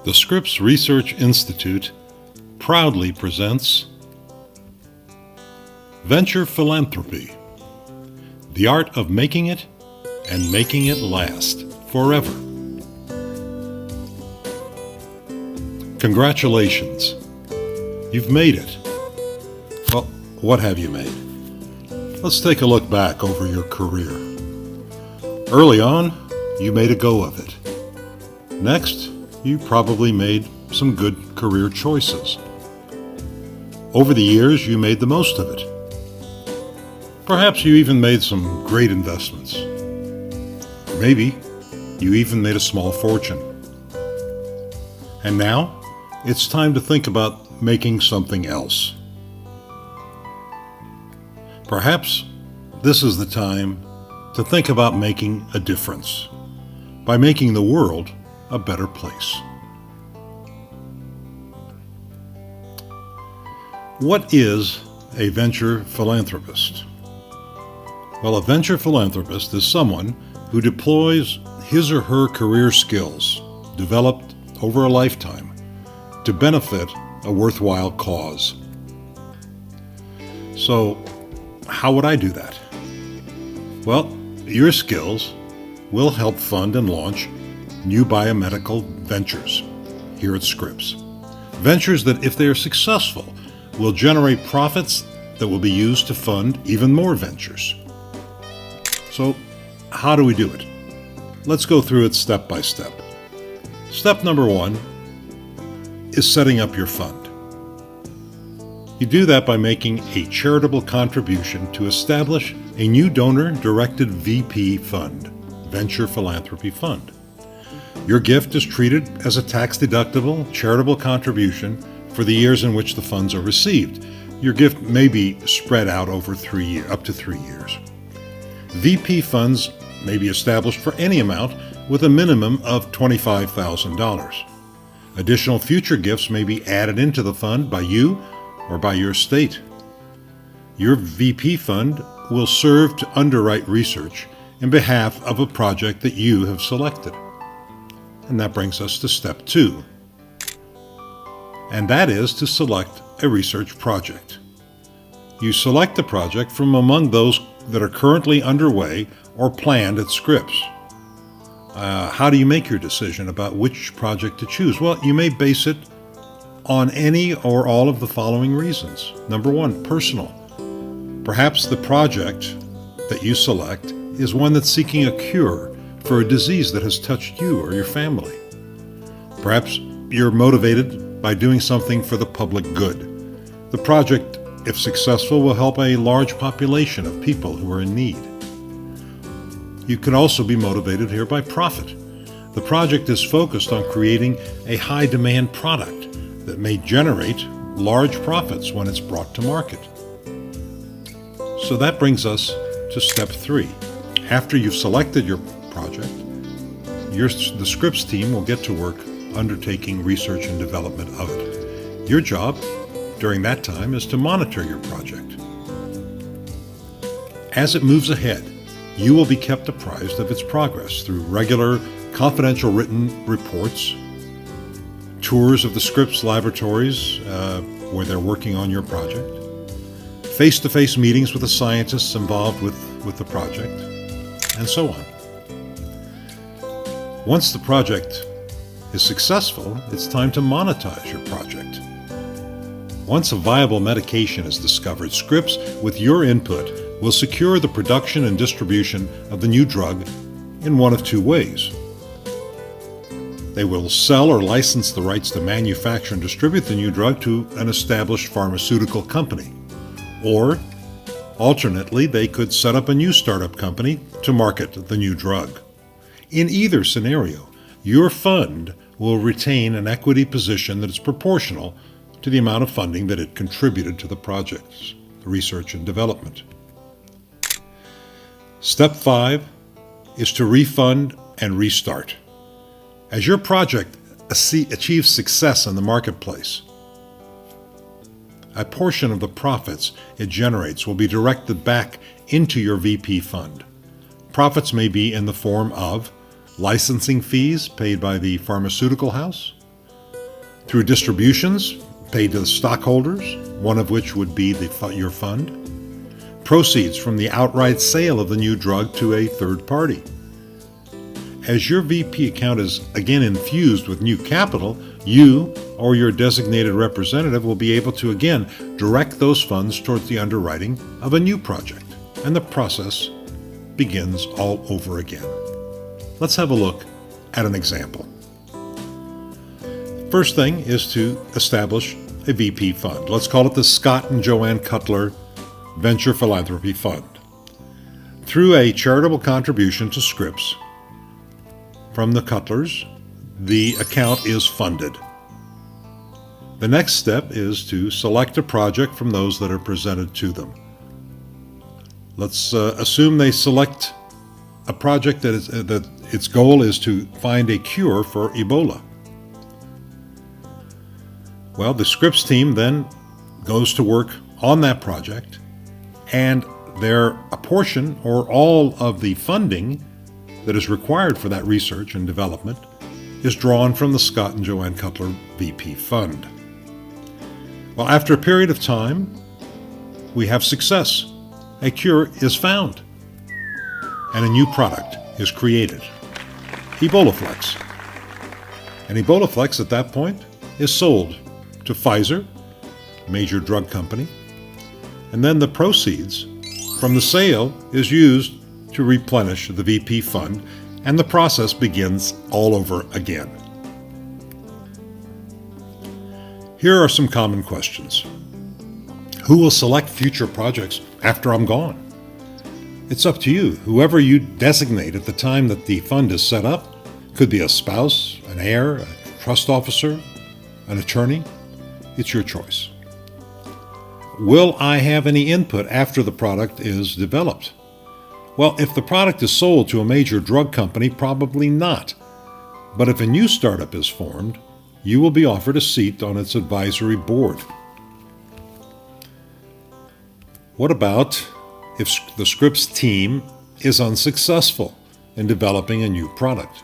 The Scripps Research Institute proudly presents Venture Philanthropy, the art of making it and making it last forever. Congratulations, you've made it. Well, what have you made? Let's take a look back over your career. Early on, you made a go of it. Next, you probably made some good career choices. Over the years, you made the most of it. Perhaps you even made some great investments. Maybe you even made a small fortune. And now, it's time to think about making something else. Perhaps this is the time to think about making a difference by making the world a better place. What is a venture philanthropist? Well, a venture philanthropist is someone who deploys his or her career skills developed over a lifetime to benefit a worthwhile cause. So, how would I do that? Well, your skills will help fund and launch new biomedical ventures here at Scripps. Ventures that, if they are successful, will generate profits that will be used to fund even more ventures. So, how do we do it? Let's go through it step by step. Step number one is setting up your fund. You do that by making a charitable contribution to establish a new donor-directed VP fund, Venture Philanthropy Fund. Your gift is treated as a tax-deductible charitable contribution for the years in which the funds are received. Your gift may be spread out over up to 3 years. VP funds may be established for any amount with a minimum of $25,000. Additional future gifts may be added into the fund by you or by your state. Your VP fund will serve to underwrite research in behalf of a project that you have selected. And that brings us to step two. And that is to select a research project. You select a project from among those that are currently underway or planned at Scripps. How do you make your decision about which project to choose? Well, you may base it on any or all of the following reasons. Number one, personal. Perhaps the project that you select is one that's seeking a cure for a disease that has touched you or your family. Perhaps you're motivated by doing something for the public good. The project, if successful, will help a large population of people who are in need. You can also be motivated here by profit. The project is focused on creating a high-demand product that may generate large profits when it's brought to market. So that brings us to step three. After you've selected your project, the Scripps team will get to work undertaking research and development of it. Your job during that time is to monitor your project. As it moves ahead, you will be kept apprised of its progress through regular, confidential written reports, tours of the Scripps laboratories where they're working on your project, face-to-face meetings with the scientists involved with the project, and so on. Once the project is successful, it's time to monetize your project. Once a viable medication is discovered, Scripps, with your input, will secure the production and distribution of the new drug in one of two ways. They will sell or license the rights to manufacture and distribute the new drug to an established pharmaceutical company. Or, alternately, they could set up a new startup company to market the new drug. In either scenario, your fund will retain an equity position that is proportional to the amount of funding that it contributed to the project's research and development. Step 5 is to refund and restart. As your project achieves success in the marketplace, a portion of the profits it generates will be directed back into your VP fund. Profits may be in the form of licensing fees paid by the pharmaceutical house, through distributions paid to the stockholders, one of which would be your fund, proceeds from the outright sale of the new drug to a third party. As your VP account is again infused with new capital, you or your designated representative will be able to again direct those funds towards the underwriting of a new project, and the process begins all over again. Let's have a look at an example. First thing is to establish a VP fund. Let's call it the Scott and Joanne Cutler Venture Philanthropy Fund. Through a charitable contribution to Scripps from the Cutlers, the account is funded. The next step is to select a project from those that are presented to them. Let's assume they select a project that its goal is to find a cure for Ebola. Well, the Scripps team then goes to work on that project, and a portion or all of the funding that is required for that research and development is drawn from the Scott and Joanne Cutler VP Fund. Well, after a period of time, we have success. A cure is found, and a new product is created, EbolaFlex. And EbolaFlex at that point is sold to Pfizer, a major drug company, and then the proceeds from the sale is used to replenish the VP fund, and the process begins all over again. Here are some common questions. Who will select future projects after I'm gone? It's up to you. Whoever you designate at the time that the fund is set up could be a spouse, an heir, a trust officer, an attorney. It's your choice. Will I have any input after the product is developed? Well, if the product is sold to a major drug company, probably not. But if a new startup is formed, you will be offered a seat on its advisory board. What about if the Scripps team is unsuccessful in developing a new product?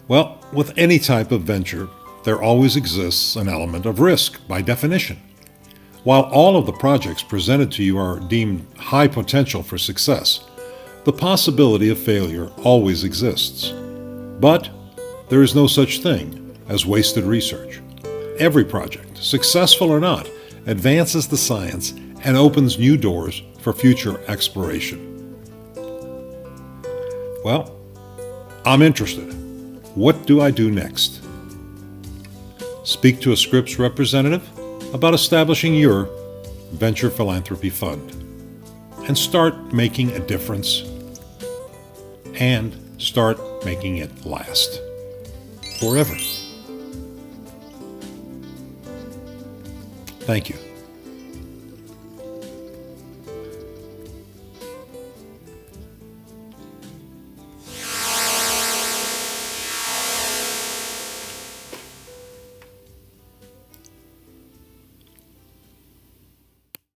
Well, with any type of venture, there always exists an element of risk by definition. While all of the projects presented to you are deemed high potential for success, the possibility of failure always exists. But there is no such thing as wasted research. Every project, successful or not, advances the science and opens new doors for future exploration. Well, I'm interested. What do I do next? Speak to a Scripps representative about establishing your Venture Philanthropy Fund and start making a difference and start making it last forever. Thank you.